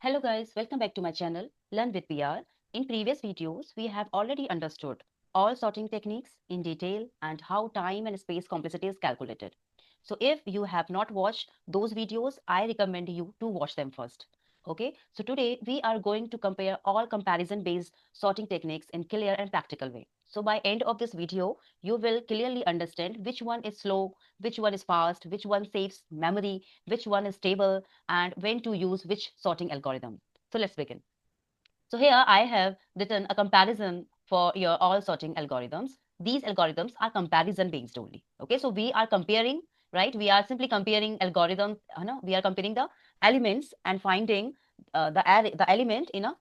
Hello guys, welcome back to my channel Learn with PR. In previous videos, we have already understood all sorting techniques in detail and how time and space complexity is calculated. So if you have not watched those videos, I recommend you to watch them first. Okay, so today we are going to compare all comparison based sorting techniques in clear and practical way. So by end of this video, you will clearly understand which one is slow, which one is fast, which one saves memory, which one is stable, and when to use which sorting algorithm. So let's begin. So here I have written a comparison for your all sorting algorithms. These algorithms are comparison based only. Okay, so we are comparing, right? We are simply comparing algorithms. We are comparing the elements and finding the element in a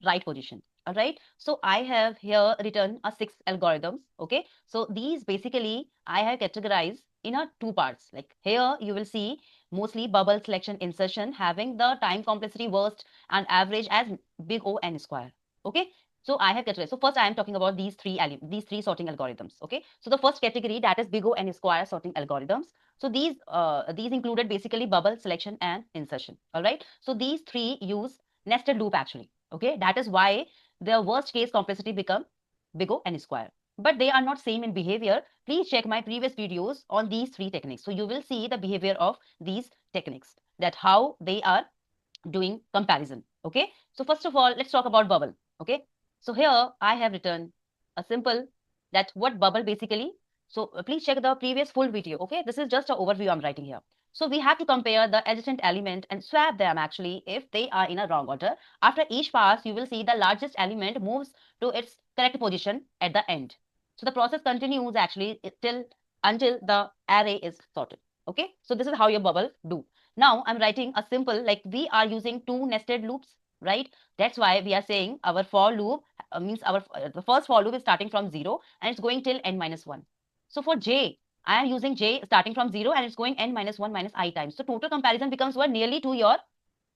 right position. All right. So I have here written a 6 algorithms. Okay. So these basically I have categorized in a 2 parts. Like here you will see mostly bubble selection insertion having the time complexity worst and average as big O n square. Okay. So I have categorized. So first I am talking about these three sorting algorithms. Okay. So the first category, that is big O n square sorting algorithms. So these included basically bubble selection and insertion. All right. So these three use nested loop actually. Okay. That is why the worst case complexity become big O n square. But they are not same in behavior. Please check my previous videos on these three techniques. So you will see the behavior of these techniques, that how they are doing comparison. Okay. So first of all, let's talk about bubble. Okay. So here I have written a simple that what bubble basically. So please check the previous full video. Okay. This is just an overview I'm writing here. So we have to compare the adjacent element and swap them actually if they are in a wrong order. After each pass, you will see the largest element moves to its correct position at the end. So the process continues actually until the array is sorted. Okay. So this is how your bubble do. Now I'm writing a simple, like we are using 2 nested loops, right? That's why we are saying our for loop means the first for loop is starting from 0 and it's going till n minus 1. So for j, I am using j starting from 0 and it's going n minus 1 minus I times. So total comparison becomes what? Nearly to your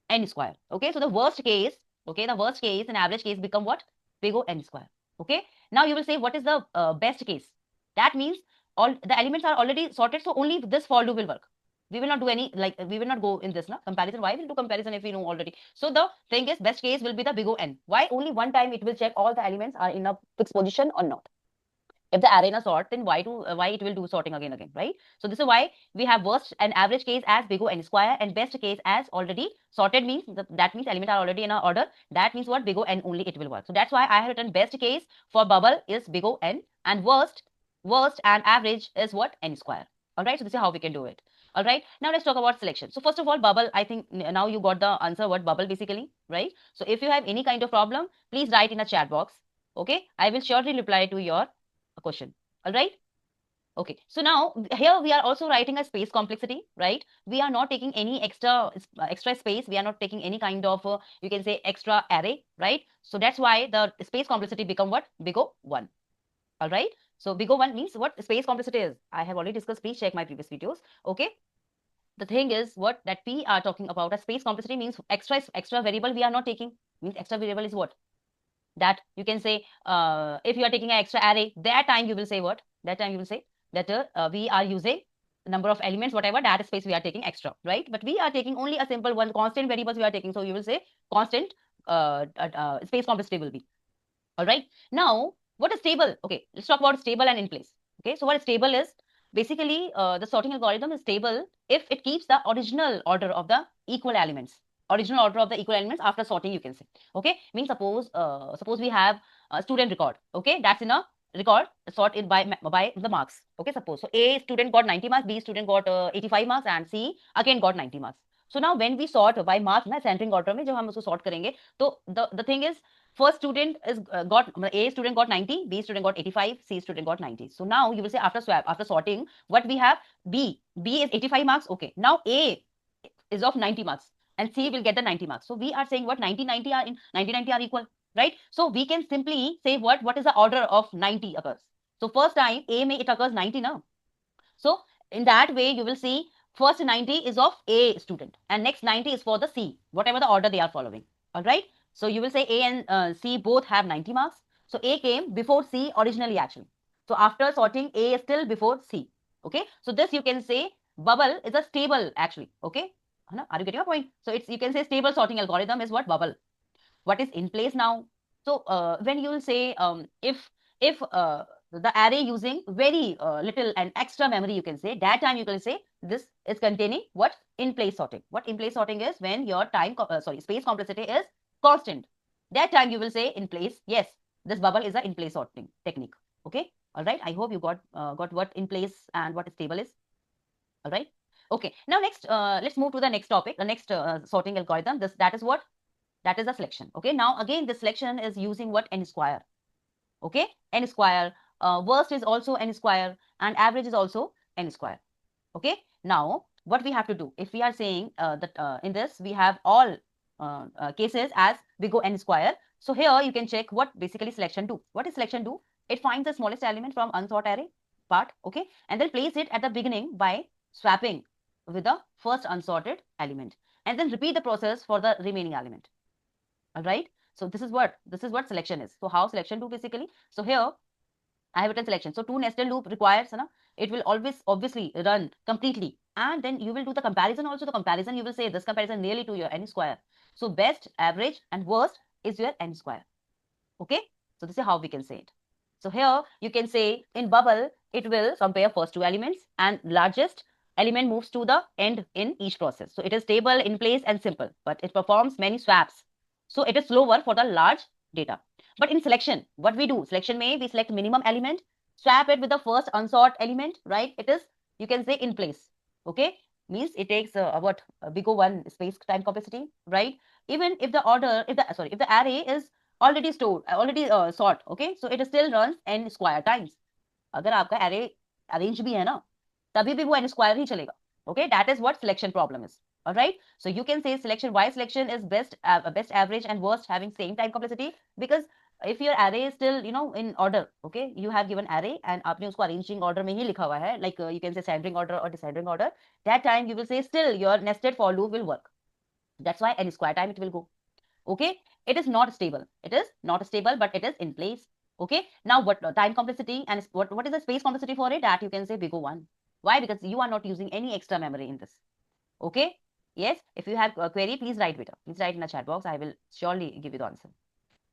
n square. Okay, so the worst case, okay, the worst case and average case become what? Big O n square. Okay, now you will say what is the best case? That means all the elements are already sorted, so only this for loop will work. We will not do any, like we will not go in this comparison. Why will do comparison if we know already? So the thing is, best case will be the big O n. Why? Only one time it will check all the elements are in a fixed position or not. If the array is sort, then why it will do sorting again, right? So this is why we have worst and average case as big O n square and best case as already sorted, means that means elements are already in a order. That means what? Big O n only it will work. So that's why I have written best case for bubble is big O n and worst and average is what? N square. All right. So this is how we can do it. All right. Now let's talk about selection. So first of all, bubble, I think now you got the answer what bubble basically, right? So if you have any kind of problem, please write in a chat box. Okay. I will surely reply to your question. All right. Okay. So now here we are also writing a space complexity, right? We are not taking any extra space. We are not taking any kind of you can say extra array, right? So that's why the space complexity become what? Big O 1. All right. So big O 1 means what space complexity is. I have already discussed. Please check my previous videos. Okay. The thing is what that we are talking about a space complexity means extra variable we are not taking. Means extra variable is what? That you can say if you are taking an extra array, that time you will say what? That time you will say that we are using number of elements, whatever data space we are taking extra, right? But we are taking only a simple one constant variables we are taking. So you will say constant space complexity will be. All right. Now, what is stable? Okay, let's talk about stable and in place. Okay, so what stable is? Basically, the sorting algorithm is stable if it keeps the original order of the equal elements. Original order of the equal elements after sorting, you can say. Okay, means suppose we have a student record. Okay, that's in a record sorted by the marks. Okay, suppose so A student got 90 marks, B student got 85 marks, and C again got 90 marks. So now when we sort by marks ना centering order में जब हम उसको sort करेंगे तो the thing is first student is got A student got 90, B student got 85, C student got 90. So now you will say after swap, after sorting, what we have? B is 85 marks. Okay, now A is of 90 marks and C will get the 90 marks. So we are saying what 90 are in 90 are equal, right? So we can simply say what is the order of 90 occurs. So first time A may it occurs 90 now. So in that way you will see first 90 is of A student and next 90 is for the C, whatever the order they are following. All right. So you will say A and C both have 90 marks. So A came before C originally actually. So after sorting, A is still before C. Okay. So this you can say bubble is a stable actually. Okay. Are you getting a point? So it's, you can say stable sorting algorithm is what? Bubble. What is in place now? So when you will say if the array using very little and extra memory, you can say that time you can say this is containing what? In place sorting. What in place sorting is? When your space complexity is constant. That time you will say in place. Yes, this bubble is a in place sorting technique. Okay, all right. I hope you got what in place and what stable is. All right. Okay. Now next, let's move to the next topic. The next sorting algorithm. That is what? That is a selection. Okay, now again this selection is using what? N square. Okay, N square. Worst is also N square and average is also N square. Okay, now what we have to do, if we are saying that in this we have all cases as we go N square, so here you can check what basically selection do. What is selection do? It finds the smallest element from unsort array part, okay, and then place it at the beginning by swapping with the first unsorted element, and then repeat the process for the remaining element. All right, so this is what selection is. So how selection do basically? So here I have written selection. So two nested loop requires, it will always obviously run completely, and then you will do the comparison also. The comparison, you will say this comparison nearly to your N square. So best, average and worst is your N square. Okay, so this is how we can say it. So here you can say in bubble it will compare first two elements and largest element moves to the end in each process. So it is stable, in place and simple, but it performs many swaps. So it is slower for the large data. But in selection, what we do, selection may we select minimum element, swap it with the first unsort element, right? It is, you can say, in place. Okay, means it takes what big O1 space time complexity, right? Even if the order, if the array is already stored, already sort, okay, so it still runs n square times. अगर आपका array arrange भी है ना, तभी भी वो n square ही चलेगा. Okay, that is what selection problem is. All right, so you can say selection, why selection is best, best, average and worst having same time complexity, because if your array is still in order, okay, you have given array and आपने उसको arranging order में ही लिखा हुआ है, like you can say ascending order or descending order, that time you will say still your nested for loop will work. That's why n square time it will go. Okay, it is not stable, it is not stable, but it is in place. Okay, now what time complexity and what is the space complexity for it? That you can say big O1. Why? Because you are not using any extra memory in this. Okay, yes, if you have a query, please write, beta, please write in the chat box. I will surely give you the answer.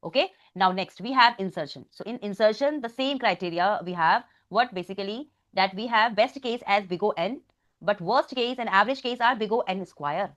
Okay, now next we have insertion. So in insertion, the same criteria we have, what basically, that we have best case as big O n, but worst case and average case are big O n square.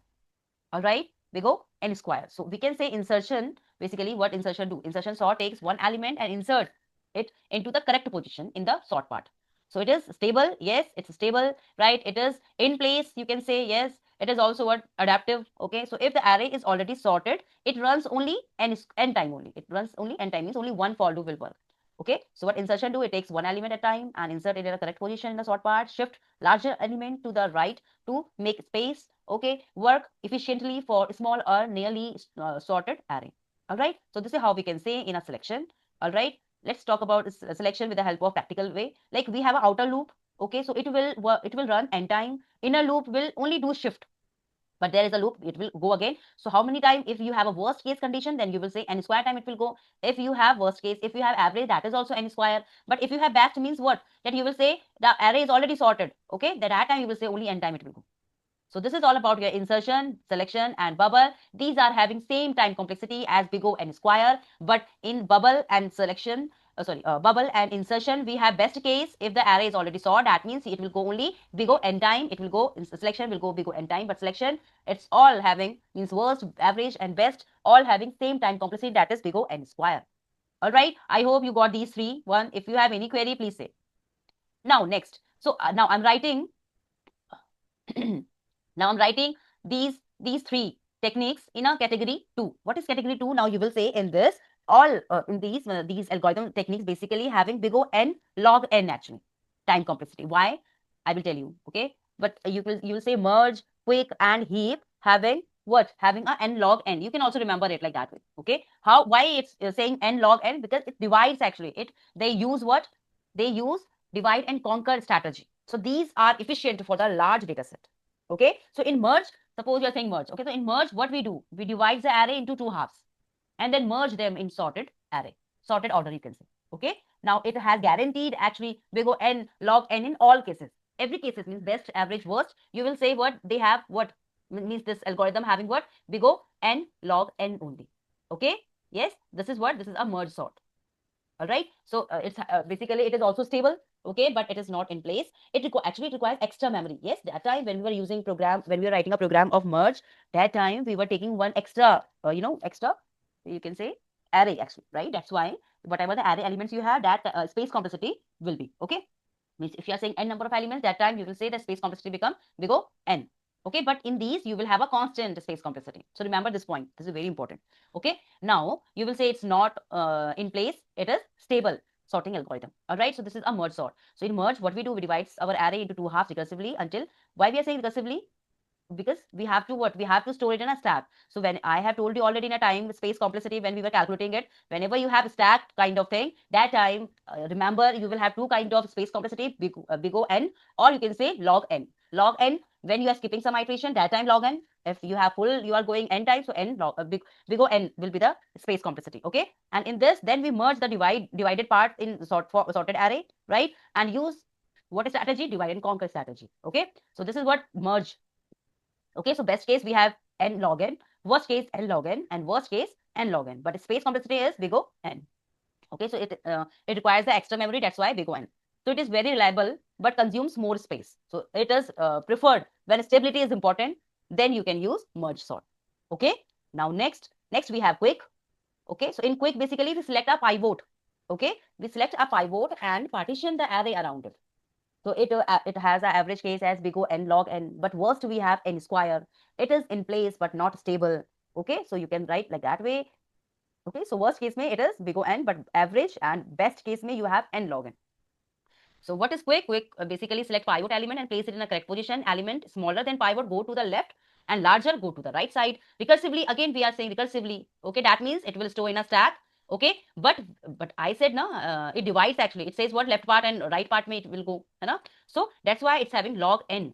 All right, we go n square. So we can say insertion, basically what insertion do? Insertion sort takes one element and insert it into the correct position in the sort part. So it is stable, yes, it's stable, right? It is in place, you can say, yes. It is also what? Adaptive. Okay, so if the array is already sorted, it runs only n time only. It runs only n time, means only one for loop will work. Okay, so what insertion do? It takes one element at a time and insert it in the correct position in the sort part, shift larger element to the right to make space, okay, work efficiently for small or nearly sorted array. All right, so this is how we can say in a selection. All right, let's talk about selection with the help of practical way. Like we have an outer loop, okay, so it will run n time. Inner loop will only do shift, but there is a loop, it will go again. So how many times? If you have a worst case condition, then you will say n square time it will go. If you have worst case, if you have average, that is also n square. But if you have best, means what? That you will say the array is already sorted, okay, that time you will say only n time it will go. So this is all about your insertion, selection and bubble. These are having same time complexity as big O n square, but in bubble and selection, bubble and insertion, we have best case. If the array is already sorted, that means it will go only big O n time. It will go, selection will go big O n time, but selection, it's all having, means worst, average and best, all having same time complexity, that is big O n square. All right, I hope you got these three. One, if you have any query, please say. Now next, so now I'm writing now I'm writing these three techniques in a category 2. What is category 2? Now you will say in this, all in these algorithm techniques basically having big O n log n actually time complexity. Why? I will tell you. Okay, but you will say merge, quick and heap having what? Having a n log n. You can also remember it like that way. Okay, how? Why it's saying n log n? Because it divides actually. They use what? They use divide and conquer strategy. So these are efficient for the large data set. Okay, so in merge, suppose you're saying merge. Okay, so in merge, what we do? We divide the array into two halves and then merge them in sorted array, sorted order, you can say. Okay, now it has guaranteed actually big O n log n in all cases. Every cases means best, average, worst. You will say what they have, what means this algorithm having what? Big O n log n only. Okay, yes, this is what? This is a merge sort. All right, so it's basically it is also stable, okay, but it is not in place. Actually it requires extra memory. Yes, that time when we were using program, when we were writing a program of merge, that time we were taking one extra extra, you can say, array actually, right? That's why whatever the array elements you have, that space complexity will be, okay. Means if you are saying n number of elements, that time you will say the space complexity become big O n. Okay, but in these you will have a constant space complexity. So remember this point. This is very important. Okay, now you will say it's not in place. It is stable sorting algorithm. All right, so this is a merge sort. So in merge, what we do, we divide our array into two halves recursively until, why we are saying recursively? Because we have to what? We have to store it in a stack. So when I have told you already in a time space complexity, when we were calculating it, whenever you have stacked kind of thing, that time remember you will have two kind of space complexity, big O n, or you can say log n. Log n, when you are skipping some iteration, that time log n. If you have full, you are going n times, so n log big O n will be the space complexity. Okay, and in this, then we merge the divided part in sorted array, right? And use what is strategy? Divide and conquer strategy. Okay, so this is what merge. Okay, so best case we have n log n, worst case n log n, and worst case n log n. But space complexity is big O n. Okay, so it requires the extra memory. That's why big O n. So it is very reliable, but consumes more space. So it is preferred when stability is important. Then you can use merge sort. Okay. Now next we have quick. Okay, so in quick basically we select a pivot. Okay, we select a pivot and partition the array around it. So it has an average case as big O n log n, but worst we have n square. It is in place but not stable. Okay, so you can write like that way. Okay, so worst case may it is big O n, but average, and best case may you have n log n. So what is quick? Quick basically select pivot element and place it in a correct position. Element smaller than pivot go to the left and larger go to the right side. Recursively, again we are saying recursively. Okay, that means it will store in a stack. Okay, but I said no, it divides actually. It says what left part and right part may it will go, you know. So that's why it's having log n.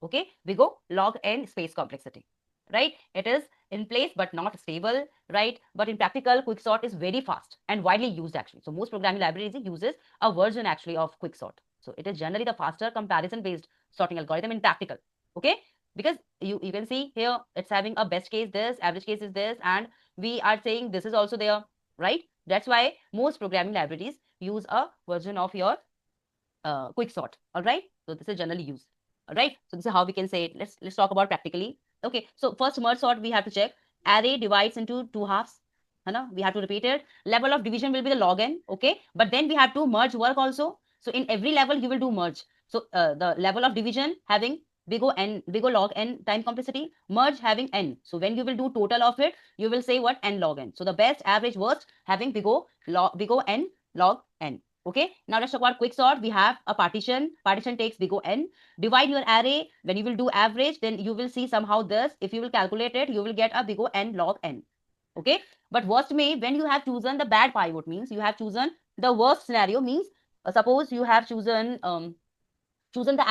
Okay, we go log n space complexity, right? It is in place but not stable, right? But in practical, quicksort is very fast and widely used actually. So most programming libraries uses a version actually of quicksort. So it is generally the faster comparison based sorting algorithm in practical. Okay, because you can see here it's having a best case this, average case is this, and we are saying this is also there, right? That's why most programming libraries use a version of your quicksort. All right, so this is generally used. All right, so this is how we can say it. Let's talk about practically. Okay, so first merge sort we have to check. Array divides into two halves. We have to repeat it. Level of division will be the log n. Okay, but then we have to merge work also. So in every level you will do merge. So the level of division having big O log n time complexity, merge having n. So when you will do total of it, you will say what? N log n. So the best, average, worst having big O n log n. Okay, now let's talk about quicksort. We have a partition. Partition takes big O n. Divide your array. When you will do average, then you will see somehow this. If you will calculate it, you will get a big O n log n. Okay, but worst may, when you have chosen the bad pivot, means you have chosen the worst scenario, means suppose you have chosen the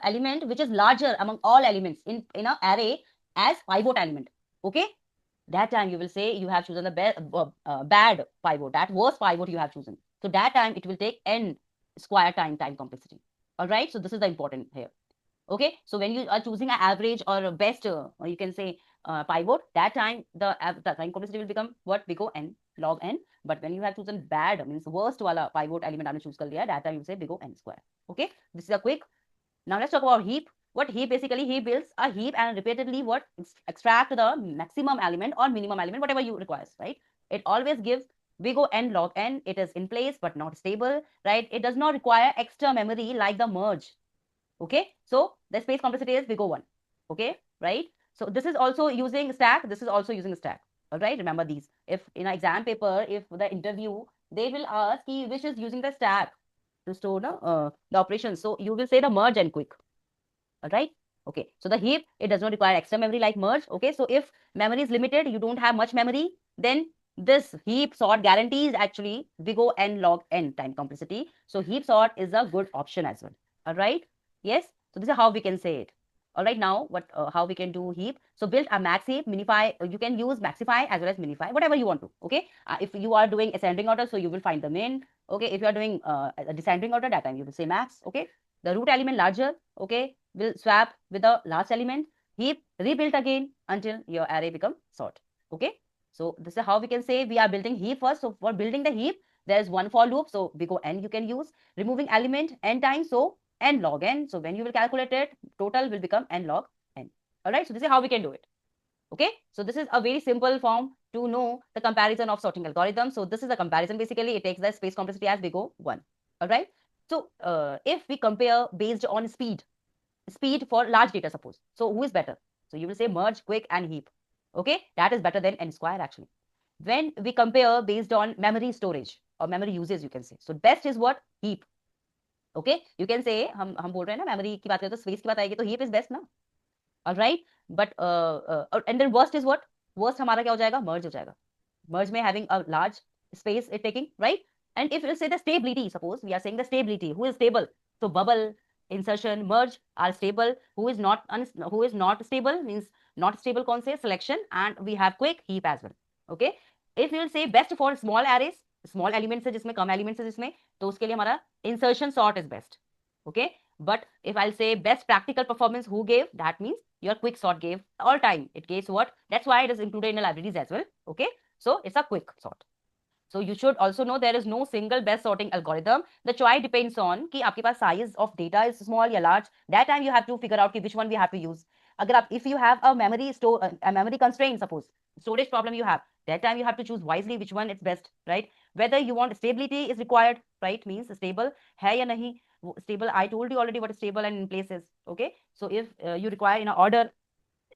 element which is larger among all elements in an array as pivot element. Okay, that time you will say you have chosen the bad pivot, that worst pivot you have chosen. So that time it will take n square time complexity. All right, so this is the important here. Okay, so when you are choosing an average or a best, you can say pivot, that time the time complexity will become what? Big O n log n. But when you have chosen bad, means worst wala pivot element aapne choose kar liya, that time you say big O n square. Okay, this is a quick. Now let's talk about heap. What heap? Basically, he builds a heap and repeatedly what? Extract the maximum element or minimum element, whatever you requires, right? It always gives big O n log n. It is in place but not stable, right? It does not require extra memory like the merge. Okay, so the space complexity is big O 1. Okay, right? So this is also using stack. This is also using stack. All right, remember these. If in an exam paper, if the interview, they will ask which is using the stack to store the operations. So you will say the merge and quick. All right. Okay. So the heap, it does not require extra memory like merge. Okay. So if memory is limited, you don't have much memory, then this heap sort guarantees actually big O n log n time complexity. So heap sort is a good option as well. All right. Yes. So this is how we can say it. All right. Now how we can do heap. So build a max heap, minify. You can use maxify as well as minify, whatever you want to. Okay. If you are doing ascending order, so you will find the min. Okay. If you are doing a descending order, that time you will say max. Okay. The root element larger. Okay, will swap with the last element. heap rebuilt again until your array become sort. Okay, so this is how we can say we are building heap first. So for building the heap, there is one for loop, so we go n you can use, removing element n times, so n log n. So when you will calculate it, total will become n log n. All right, so this is how we can do it. Okay, so this is a very simple form to know the comparison of sorting algorithm. So this is a comparison. Basically, it takes the space complexity as big O 1. All right, so if we compare based on speed for large data, suppose, so who is better? So you will say merge, quick, and heap. Okay, that is better than n square actually. When we compare based on memory storage or memory usage, you can say, so best is what? Heap. Okay, you can say हम बोल रहे हैं ना memory की बात करें तो space की बात आएगी तो heap is best ना. All right, but and then worst is what? Worst हमारा क्या हो जाएगा? Merge हो जाएगा. Merge में having a large space it taking, right? And if you say the stability, suppose we are saying the stability, who is stable? So bubble, insertion, merge are stable. Who is not stable means not stable कौन से? Selection, and we have quick, heap as well. Okay, if you will say best for small arrays, small elements है जिसमें कम elements है जिसमें, तो उसके लिए हमारा insertion sort is best. Okay, but if I'll say best practical performance, who gave? That means your quick sort gave all time. It gives what? That's why it is included in the libraries as well. Okay, so it's a quick sort. So you should also know there is no single best sorting algorithm. The choice depends on कि आपके पास size of data is small या large. That time you have to figure out कि which one we have to use. अगर आप if you have a memory constraint, suppose storage problem you have, that time you have to choose wisely which one is best, right? Whether you want stability is required, right? Means stable है या नहीं. Stable, I told you already what is stable and in place is. Okay, so if you require in an order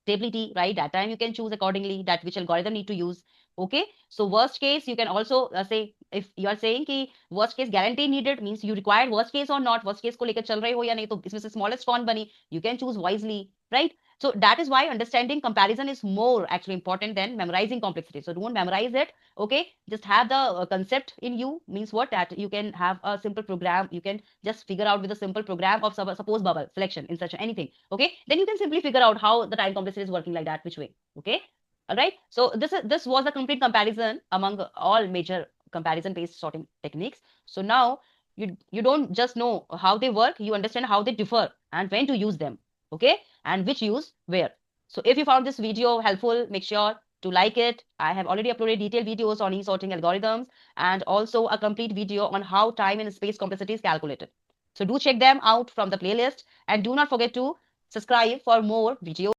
stability, right, that time you can choose accordingly that which algorithm need to use. Okay, so worst case you can also say, if you are saying कि worst case guarantee needed means you require worst case or not, worst case को लेकर चल रहे हो या नहीं, तो इसमें से smallest कौन बनी, you can choose wisely, right? So that is why understanding comparison is more actually important than memorizing complexity. So don't memorize it. Okay, just have the concept in you, means what? That you can have a simple program, you can just figure out with a simple program of suppose bubble, selection, insertion, anything. Okay, then you can simply figure out how the time complexity is working like that, which way. Okay, all right, so this was a complete comparison among all major comparison based sorting techniques. So now you don't just know how they work, you understand how they differ and when to use them. Okay, and which use where. So if you found this video helpful, make sure to like it. I have already uploaded detailed videos on e-sorting algorithms and also a complete video on how time and space complexity is calculated. So do check them out from the playlist and do not forget to subscribe for more videos.